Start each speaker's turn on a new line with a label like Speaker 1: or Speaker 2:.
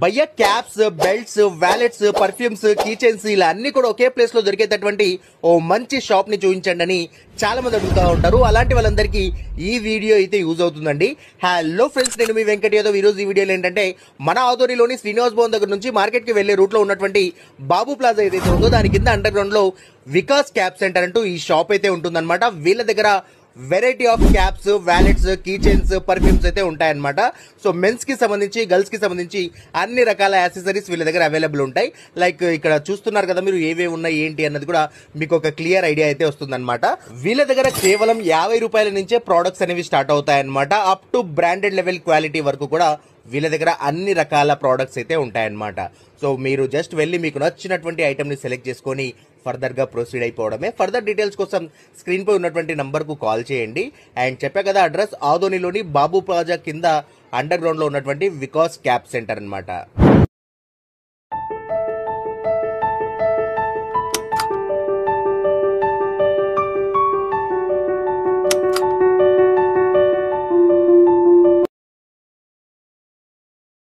Speaker 1: భయ్య caps, belts, wallets, perfumes, keychains ఇలా అన్ని కూడా ఒకే ప్లేస్ లో దొరికేటటువంటి ఓ మంచి షాప్ ని చూపించండి అని చాలా మంది అడుగుతూ ఉంటారు. అలాంటి వాళ్ళందరికీ ఈ వీడియో అయితే యూజ్ అవుతుందండి. హలో ఫ్రెండ్స్, నేను మీ వెంకట్ యాదవ్. ఈ రోజు ఈ వీడియోలో ఏంటంటే మన ఆదోనిలోని శ్రీనివాస్ భవన్ దగ్గర నుంచి మార్కెట్ కి వెళ్లే రూట్ లో ఉన్నటువంటి బాబు ప్లాజా ఏదైతే ఉందో దాని కింద అండర్ గ్రౌండ్ లో వికాస్ క్యాప్ సెంటర్ అంటూ ఈ షాప్ అయితే ఉంటుందన్నమాట. వీళ్ళ దగ్గర variety of caps, wallets, key chains, perfumes అయితే ఉంటాయన్నమాట. సో మెన్స్ కి సంబంధించి, గర్ల్స్ కి సంబంధించి అన్ని రకాల యాక్సెసరీస్ వీళ్ళ దగ్గర అవైలబుల్ ఉంటాయి. లైక్ ఇక్కడ చూస్తున్నారు కదా మీరు, ఏవే ఉన్నాయి ఏంటి అన్నది కూడా మీకు ఒక క్లియర్ ఐడియా అయితే వస్తుందన్నమాట. వీళ్ళ దగ్గర కేవలం 50 రూపాయల నుంచే ప్రోడక్ట్స్ అనేవి స్టార్ట్ అవుతాయన్నమాట. Up to branded level quality వరకు కూడా వీళ్ళ దగ్గర అన్ని రకాల ప్రోడక్ట్స్ అయితే ఉంటాయన్నమాట. సో మీరు జస్ట్ వెళ్ళి మీకు నచ్చినటువంటి ఐటమ్ ని సెలెక్ట్ చేసుకొని ఫర్దర్ గా ప్రొసీడ్ అయిపోవడమే. ఫర్దర్ డీటెయిల్స్ కోసం స్క్రీన్ పై ఉన్నటువంటి నంబర్ కు కాల్ చేయండి. అండ్ చెప్పా కదా అడ్రస్, ఆదోనిలోని బాబు ప్లాజా కింద అండర్ గ్రౌండ్ లో ఉన్నటువంటి వికాస్ క్యాప్ సెంటర్ అన్నమాట.